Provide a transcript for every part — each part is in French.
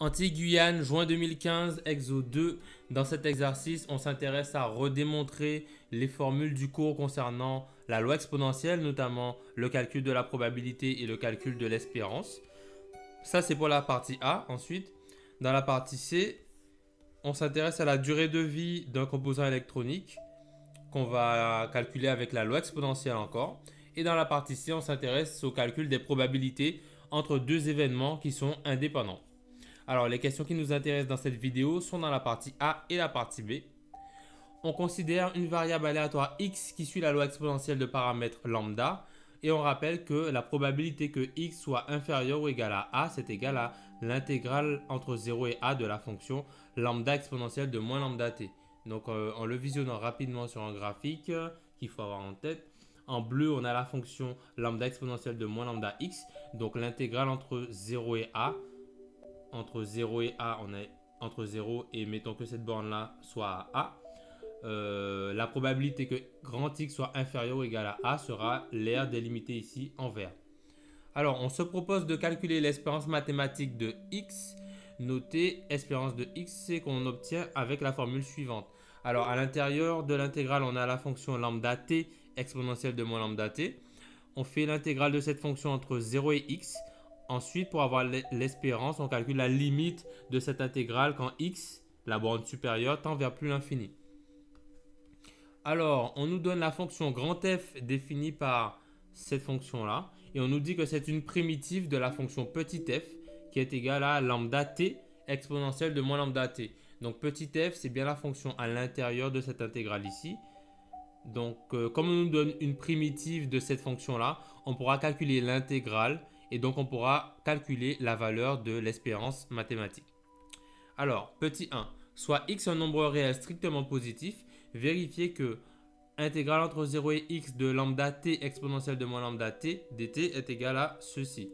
Antilles-Guyane, juin 2015, exo 2. Dans cet exercice, on s'intéresse à redémontrer les formules du cours concernant la loi exponentielle, notamment le calcul de la probabilité et le calcul de l'espérance. Ça, c'est pour la partie A. Ensuite, dans la partie C, on s'intéresse à la durée de vie d'un composant électronique qu'on va calculer avec la loi exponentielle encore. Et dans la partie C, on s'intéresse au calcul des probabilités entre deux événements qui sont indépendants. Alors, les questions qui nous intéressent dans cette vidéo sont dans la partie A et la partie B. On considère une variable aléatoire x qui suit la loi exponentielle de paramètres lambda. Et on rappelle que la probabilité que x soit inférieur ou égal à a, c'est égal à l'intégrale entre 0 et a de la fonction lambda exponentielle de moins lambda t. Donc, en le visionnant rapidement sur un graphique qu'il faut avoir en tête, en bleu, on a la fonction lambda exponentielle de moins lambda x. Donc, l'intégrale entre 0 et a. Entre 0 et a, on est entre 0 et mettons que cette borne-là soit à a. La probabilité que grand X soit inférieur ou égal à a sera l'aire délimitée ici en vert. Alors, on se propose de calculer l'espérance mathématique de X. Notez, espérance de X, c'est qu'on obtient avec la formule suivante. Alors, à l'intérieur de l'intégrale, on a la fonction lambda t exponentielle de moins lambda t. On fait l'intégrale de cette fonction entre 0 et x. Ensuite, pour avoir l'espérance, on calcule la limite de cette intégrale quand x, la borne supérieure, tend vers plus l'infini. Alors, on nous donne la fonction grand F définie par cette fonction-là. Et on nous dit que c'est une primitive de la fonction petit f qui est égale à lambda t exponentielle de moins lambda t. Donc, petit f, c'est bien la fonction à l'intérieur de cette intégrale ici. Donc, comme on nous donne une primitive de cette fonction-là, on pourra calculer l'intégrale et donc on pourra calculer la valeur de l'espérance mathématique. Alors, petit 1, soit x un nombre réel strictement positif, vérifiez que intégrale entre 0 et x de lambda t exponentielle de moins lambda t dt est égale à ceci.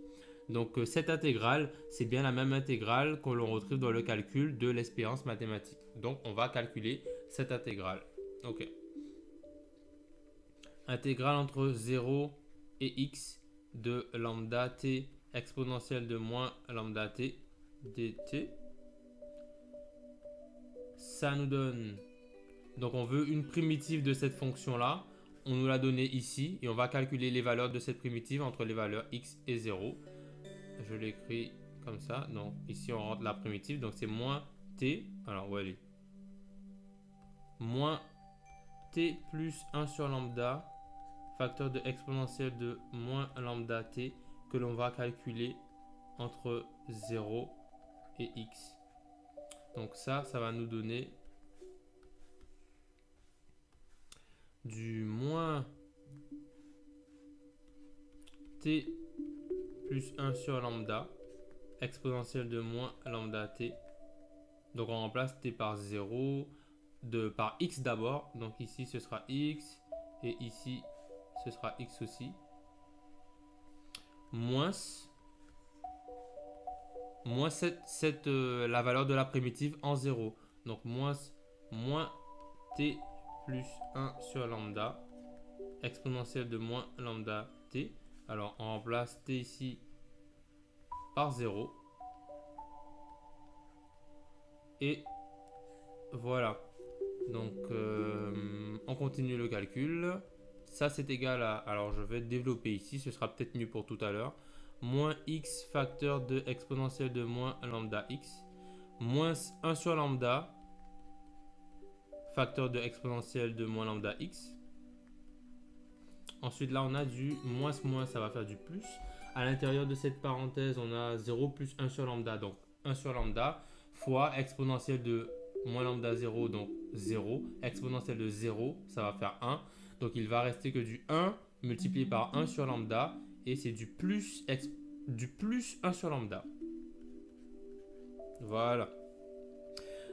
Donc, cette intégrale, c'est bien la même intégrale que l'on retrouve dans le calcul de l'espérance mathématique. Donc, on va calculer cette intégrale. Ok. Intégrale entre 0 et x de lambda t exponentielle de moins lambda t dt. Ça nous donne... Donc on veut une primitive de cette fonction-là. On nous l'a donnée ici et on va calculer les valeurs de cette primitive entre les valeurs x et 0. Je l'écris comme ça. Donc ici on rentre la primitive. Donc c'est moins t. Alors où elle est? Moins t plus 1 sur lambda facteur de exponentielle de moins lambda t que l'on va calculer entre 0 et x. Donc ça va nous donner du moins t plus 1 sur lambda exponentielle de moins lambda t. Donc on remplace t par 0, par x d'abord. Donc ici ce sera x et ici ce sera x aussi. Moins la valeur de la primitive en 0. Donc moins t plus 1 sur lambda exponentielle de moins lambda t. Alors on remplace t ici par 0. Et voilà. Donc on continue le calcul. Ça c'est égal à... Alors je vais développer ici, ce sera peut-être mieux pour tout à l'heure. Moins x facteur de exponentielle de moins lambda x. Moins 1 sur lambda facteur de exponentielle de moins lambda x. Ensuite là on a du moins, ça va faire du plus. À l'intérieur de cette parenthèse on a 0 plus 1 sur lambda. Donc 1 sur lambda fois exponentielle de moins lambda 0, donc 0. Exponentielle de 0, ça va faire 1. Donc il va rester que du 1 multiplié par 1 sur lambda. Et c'est du plus 1 sur lambda. Voilà.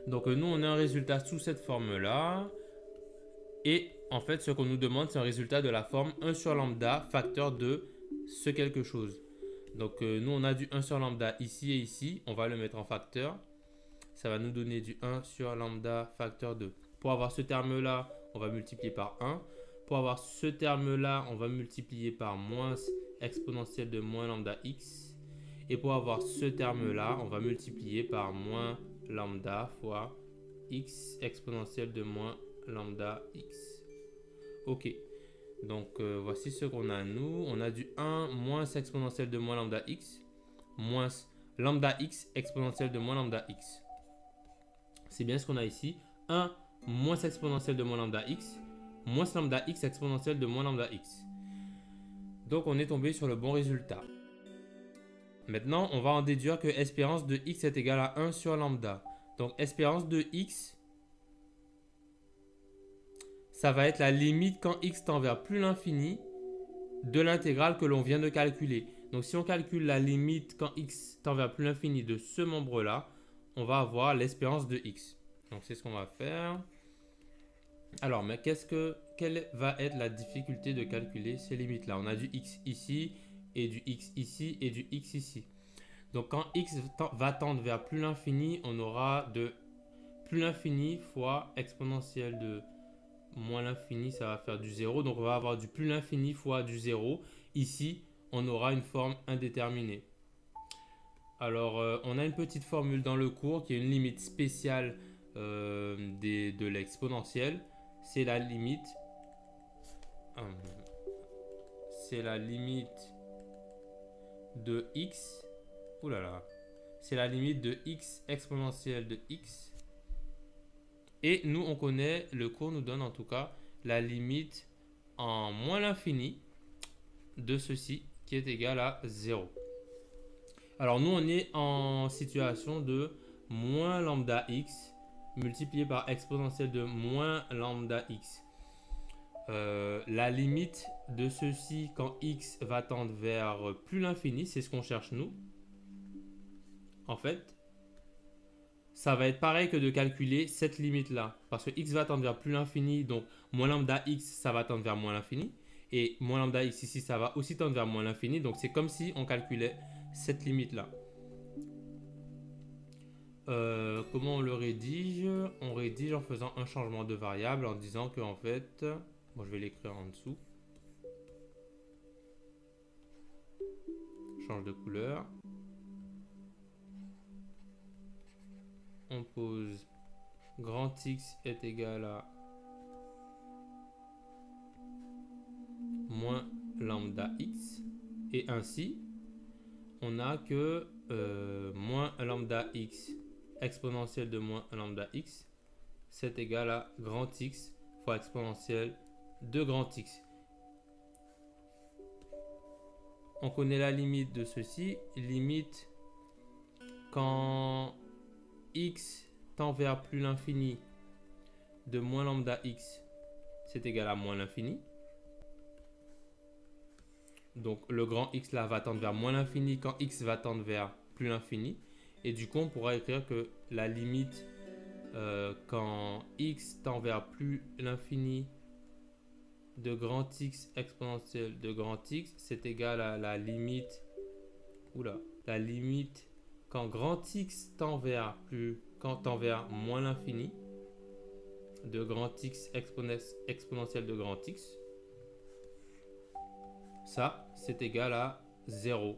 Donc nous, on a un résultat sous cette forme-là. Et en fait, ce qu'on nous demande, c'est un résultat de la forme 1 sur lambda facteur de ce quelque chose. Donc nous, on a du 1 sur lambda ici et ici. On va le mettre en facteur. Ça va nous donner du 1 sur lambda facteur 2. Pour avoir ce terme-là, on va multiplier par 1. Pour avoir ce terme-là, on va multiplier par moins exponentielle de moins lambda x. Et pour avoir ce terme-là, on va multiplier par moins lambda fois x exponentielle de moins lambda x. Ok, donc voici ce qu'on a nous. On a du 1 moins exponentielle de moins lambda x moins lambda x exponentielle de moins lambda x. C'est bien ce qu'on a ici. 1 moins exponentielle de moins lambda x moins lambda x exponentielle de moins lambda x. Donc on est tombé sur le bon résultat. Maintenant, on va en déduire que espérance de x est égale à 1 sur lambda. Donc espérance de x, ça va être la limite quand x tend vers plus l'infini de l'intégrale que l'on vient de calculer. Donc si on calcule la limite quand x tend vers plus l'infini de ce membre-là, on va avoir l'espérance de x. Donc c'est ce qu'on va faire. Alors, mais quelle va être la difficulté de calculer ces limites-là? On a du x ici, et du x ici, et du x ici. Donc quand x va tendre vers plus l'infini, on aura de plus l'infini fois exponentielle de moins l'infini, ça va faire du 0. Donc on va avoir du plus l'infini fois du 0. Ici, on aura une forme indéterminée. Alors, on a une petite formule dans le cours qui est une limite spéciale de l'exponentielle. C'est la limite de x. Ouh là là. C'est la limite de x exponentielle de x. Et nous, on connaît, le cours nous donne en tout cas la limite en moins l'infini de ceci qui est égal à 0. Alors nous, on est en situation de moins lambda x multiplié par exponentielle de moins lambda x. La limite de ceci quand x va tendre vers plus l'infini, c'est ce qu'on cherche nous. En fait, ça va être pareil que de calculer cette limite-là. Parce que x va tendre vers plus l'infini, donc moins lambda x, ça va tendre vers moins l'infini. Et moins lambda x ici, ça va aussi tendre vers moins l'infini. Donc c'est comme si on calculait cette limite-là. Comment on le rédige? On rédige en faisant un changement de variable, en disant que en fait, bon, je vais l'écrire en dessous. Change de couleur. On pose grand X est égal à moins lambda X. Et ainsi, on a que moins lambda X exponentielle de moins lambda X, c'est égal à grand X fois exponentielle de grand X. On connaît la limite de ceci. Limite quand x tend vers plus l'infini de moins lambda x, c'est égal à moins l'infini. Donc le grand x là va tendre vers moins l'infini quand x va tendre vers plus l'infini. Et du coup, on pourra écrire que la limite quand x tend vers plus l'infini de grand X exponentielle de grand X, c'est égal à la limite, la limite quand grand X tend vers moins l'infini de grand X exponentielle de grand X. Ça, c'est égal à 0.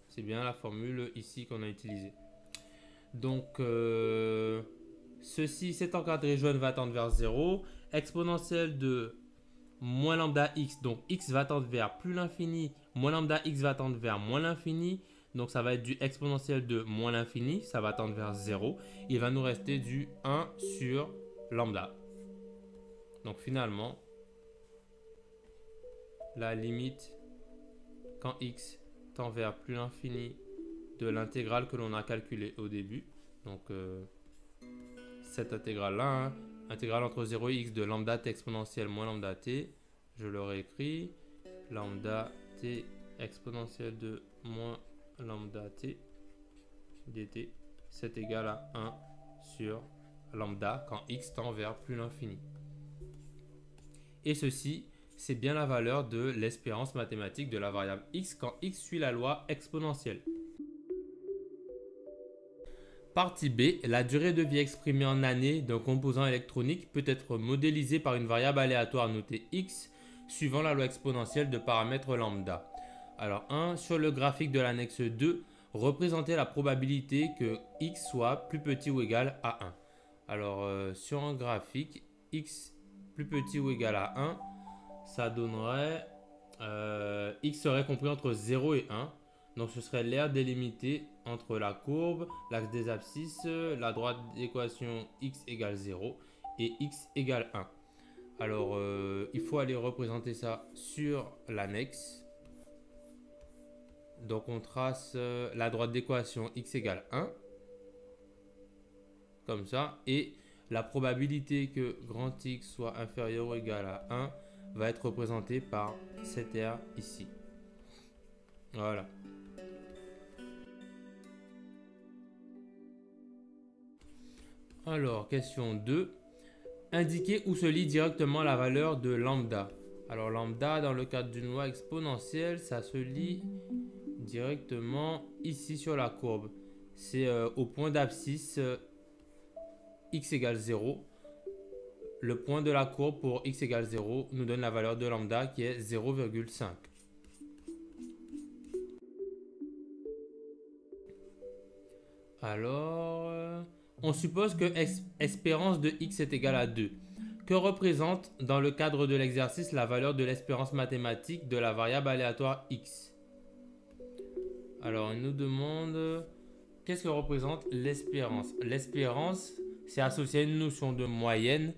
C'est bien la formule ici qu'on a utilisée. Donc, cet encadré jaune va tendre vers 0. Exponentielle de moins lambda x, donc x va tendre vers plus l'infini, moins lambda x va tendre vers moins l'infini, donc ça va être du exponentiel de moins l'infini, ça va tendre vers 0. Il va nous rester du 1 sur lambda. Donc finalement, la limite quand x tend vers plus l'infini de l'intégrale que l'on a calculée au début, donc cette intégrale-là, hein, intégrale entre 0 et x de lambda t exponentielle moins lambda t, je le réécris, lambda t exponentielle de moins lambda t dt, c'est égal à 1 sur lambda quand x tend vers plus l'infini. Et ceci, c'est bien la valeur de l'espérance mathématique de la variable x quand x suit la loi exponentielle. Partie B, la durée de vie exprimée en années d'un composant électronique peut être modélisée par une variable aléatoire notée x suivant la loi exponentielle de paramètres lambda. Alors 1, sur le graphique de l'annexe 2, représenter la probabilité que x soit plus petit ou égal à 1. Alors sur un graphique, x plus petit ou égal à 1, ça donnerait x serait compris entre 0 et 1. Donc ce serait l'aire délimitée entre la courbe, l'axe des abscisses, la droite d'équation x égale 0 et x égale 1. Alors il faut aller représenter ça sur l'annexe. Donc on trace la droite d'équation x égale 1. Comme ça. Et la probabilité que grand X soit inférieur ou égal à 1 va être représentée par cette R ici. Voilà. Alors, question 2. Indiquer où se lit directement la valeur de lambda. Alors, lambda, dans le cadre d'une loi exponentielle, ça se lit directement ici sur la courbe. C'est au point d'abscisse x égale 0. Le point de la courbe pour x égale 0 nous donne la valeur de lambda qui est 0,5. Alors, on suppose que espérance de x est égale à 2. Que représente dans le cadre de l'exercice la valeur de l'espérance mathématique de la variable aléatoire x? Alors, il nous demande qu'est-ce que représente l'espérance. L'espérance, c'est associé à une notion de moyenne.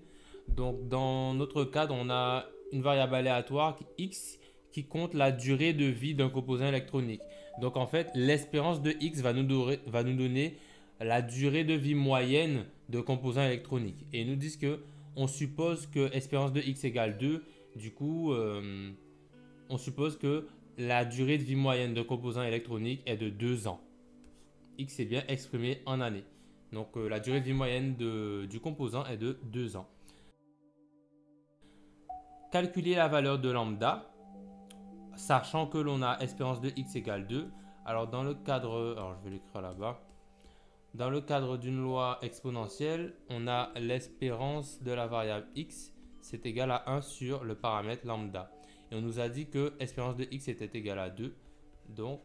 Donc, dans notre cadre, on a une variable aléatoire x qui compte la durée de vie d'un composant électronique. Donc, en fait, l'espérance de x va nous donner la durée de vie moyenne de composants électroniques. Et ils nous disent que on suppose que espérance de x égale 2. Du coup, on suppose que la durée de vie moyenne de composants électroniques est de 2 ans. X est bien exprimé en années. Donc, la durée de vie moyenne du composant est de 2 ans. Calculer la valeur de lambda, sachant que l'on a espérance de x égale 2. Alors dans le cadre, alors je vais l'écrire là-bas. Dans le cadre d'une loi exponentielle, on a l'espérance de la variable x, c'est égal à 1 sur le paramètre lambda. Et on nous a dit que espérance de x était égale à 2. Donc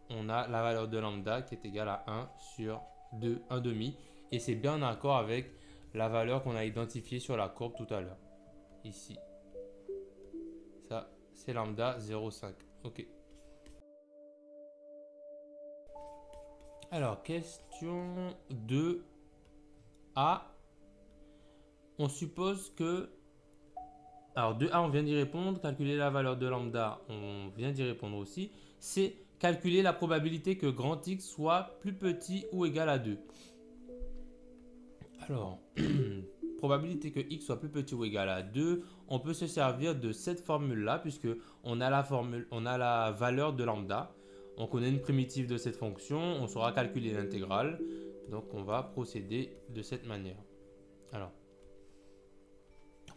on a la valeur de lambda qui est égale à 1 sur 2, 1 demi. Et c'est bien en accord avec la valeur qu'on a identifiée sur la courbe tout à l'heure. Ici. Ça, c'est lambda 0,5. Ok. Alors, question 2A. On suppose que... Alors, 2A, on vient d'y répondre. Calculer la valeur de lambda, on vient d'y répondre aussi. C'est calculer la probabilité que grand X soit plus petit ou égal à 2. Alors... probabilité que x soit plus petit ou égal à 2, on peut se servir de cette formule-là puisque on a la valeur de lambda. On connaît une primitive de cette fonction, on saura calculer l'intégrale. Donc on va procéder de cette manière. Alors,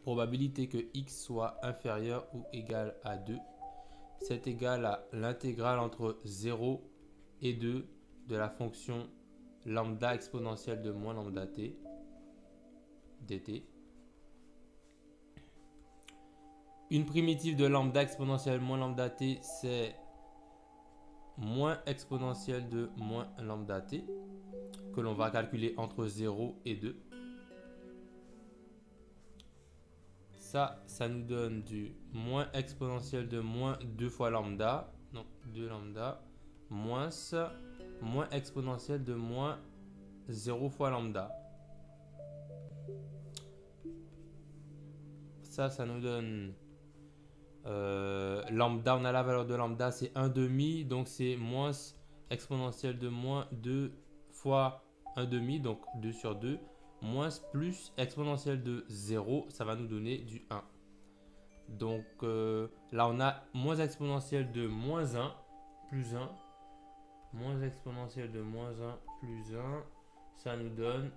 probabilité que x soit inférieur ou égal à 2, c'est égal à l'intégrale entre 0 et 2 de la fonction lambda exponentielle de moins lambda t dt. Une primitive de lambda exponentielle moins lambda t, c'est moins exponentielle de moins lambda t, que l'on va calculer entre 0 et 2. Ça nous donne du moins exponentielle de moins 2 fois lambda, donc 2 lambda, moins exponentielle de moins 0 fois lambda. Ça nous donne lambda, on a la valeur de lambda, c'est 1 demi, donc c'est moins exponentielle de moins 2 fois 1 demi, donc 2 sur 2, moins plus exponentielle de 0, ça va nous donner du 1. Donc là, on a moins exponentielle de moins 1 plus 1, moins exponentielle de moins 1 plus 1, ça nous donne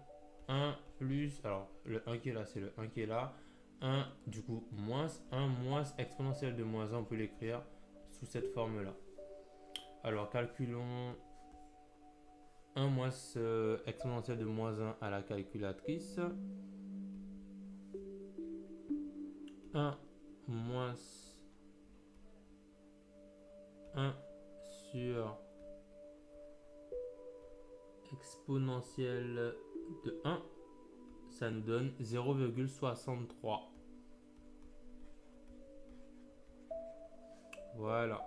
1 plus, alors le 1 qui est là, c'est le 1 qui est là, 1, du coup, moins 1, moins exponentielle de moins 1, on peut l'écrire sous cette forme-là. Alors, calculons 1 moins exponentielle de moins 1 à la calculatrice. 1 moins 1 sur exponentielle de 1, ça nous donne 0,63. Voilà.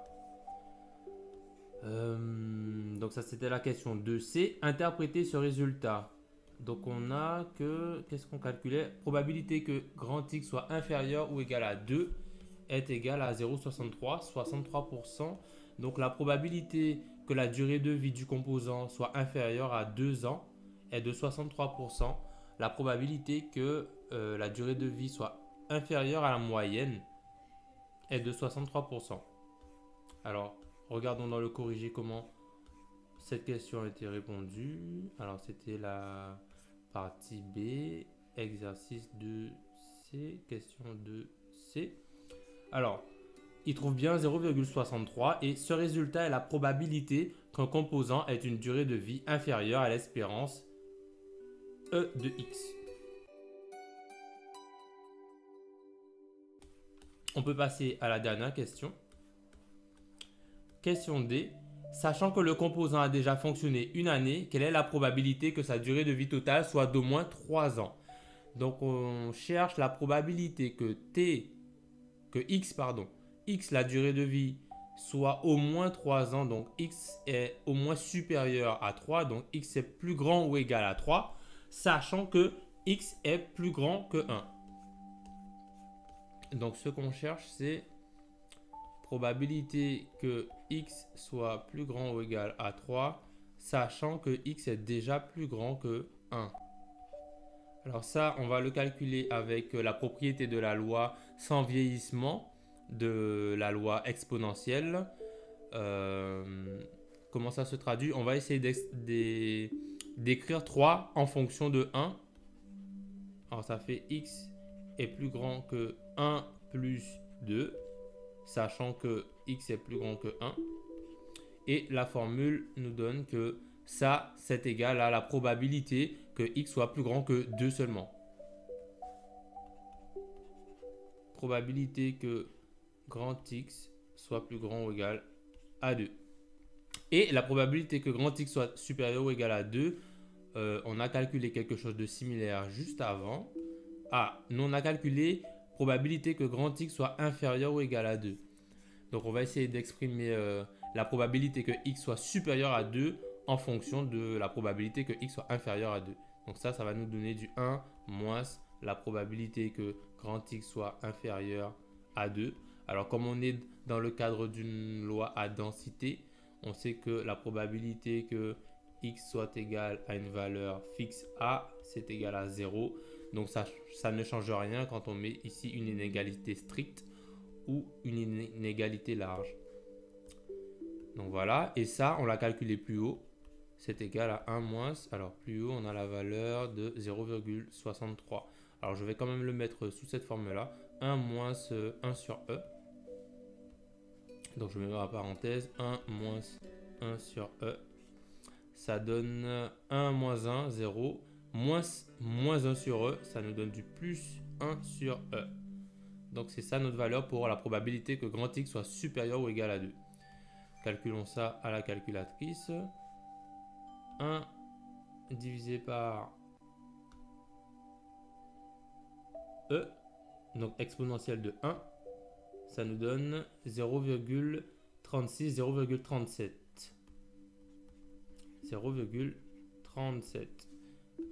Donc ça c'était la question 2C. Interpréter ce résultat. Donc on a que, qu'est-ce qu'on calculait? Probabilité que grand X soit inférieur ou égal à 2 est égal à 0,63, 63%. Donc la probabilité que la durée de vie du composant soit inférieure à 2 ans est de 63%. La probabilité que la durée de vie soit inférieure à la moyenne est de 63%. Alors, regardons dans le corrigé comment cette question a été répondue. Alors, c'était la partie B, exercice 2C, question 2C. Alors, il trouve bien 0,63 et ce résultat est la probabilité qu'un composant ait une durée de vie inférieure à l'espérance E de X. On peut passer à la dernière question. Question D. Sachant que le composant a déjà fonctionné une année, quelle est la probabilité que sa durée de vie totale soit d'au moins 3 ans? Donc on cherche la probabilité que X, la durée de vie, soit au moins 3 ans. Donc X est au moins supérieur à 3. Donc X est plus grand ou égal à 3. Sachant que X est plus grand que 1. Donc ce qu'on cherche, c'est probabilité que X soit plus grand ou égal à 3, sachant que X est déjà plus grand que 1. Alors ça, on va le calculer avec la propriété de la loi sans vieillissement, de la loi exponentielle. Comment ça se traduit? On va essayer d'écrire 3 en fonction de 1. Alors ça fait X est plus grand que 1 plus 2. Sachant que X est plus grand que 1. Et la formule nous donne que ça, c'est égal à la probabilité que X soit plus grand que 2 seulement. Probabilité que grand X soit plus grand ou égal à 2. Et la probabilité que grand X soit supérieur ou égal à 2, on a calculé quelque chose de similaire juste avant. Nous on a calculé probabilité que grand X soit inférieur ou égal à 2. Donc on va essayer d'exprimer la probabilité que X soit supérieur à 2 en fonction de la probabilité que X soit inférieur à 2. Donc ça va nous donner du 1 moins la probabilité que grand X soit inférieur à 2. Alors comme on est dans le cadre d'une loi à densité, on sait que la probabilité que X soit égal à une valeur fixe A, c'est égal à 0. Donc ça ne change rien quand on met ici une inégalité stricte ou une inégalité large. Donc voilà, et ça, on l'a calculé plus haut. C'est égal à 1 moins, alors plus haut, on a la valeur de 0,63. Alors je vais quand même le mettre sous cette forme-là. 1 moins 1 sur E. Donc je mets en parenthèse 1 moins 1 sur E. Ça donne 1 moins 1, 0. Moins 1 sur E, ça nous donne du plus 1 sur E. Donc c'est ça notre valeur pour la probabilité que grand X soit supérieur ou égal à 2. Calculons ça à la calculatrice. 1 divisé par E, donc exponentielle de 1, ça nous donne 0,36, 0,37. 0,37.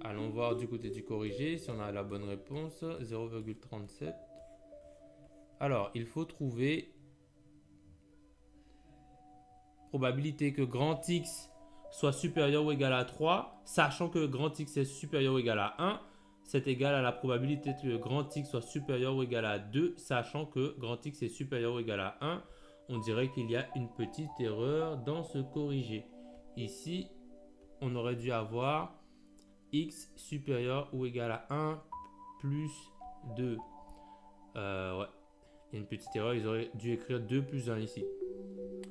Allons voir du côté du corrigé si on a la bonne réponse. 0,37. Alors, il faut trouver probabilité que grand X soit supérieur ou égal à 3, sachant que grand X est supérieur ou égal à 1, c'est égal à la probabilité que grand X soit supérieur ou égal à 2, sachant que grand X est supérieur ou égal à 1. On dirait qu'il y a une petite erreur dans ce corrigé. Ici, on aurait dû avoir X supérieur ou égal à 1 plus 2. Ouais, il y a une petite erreur, ils auraient dû écrire 2 plus 1 ici.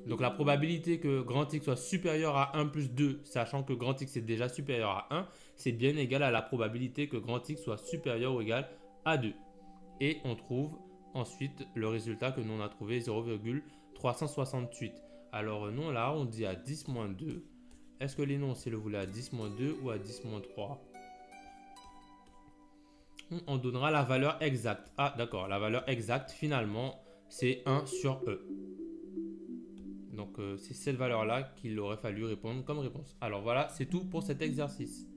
Donc la probabilité que grand X soit supérieur à 1 plus 2, sachant que grand X est déjà supérieur à 1, c'est bien égal à la probabilité que grand X soit supérieur ou égal à 2. Et on trouve ensuite le résultat que nous on a trouvé, 0,368. Alors non, là, on dit à 10 moins 2. Est-ce que l'énoncé le voulait à 10 moins 2 ou à 10 moins 3? On donnera la valeur exacte. Ah, d'accord. La valeur exacte, finalement, c'est 1 sur E. Donc, c'est cette valeur-là qu'il aurait fallu répondre comme réponse. Alors voilà, c'est tout pour cet exercice.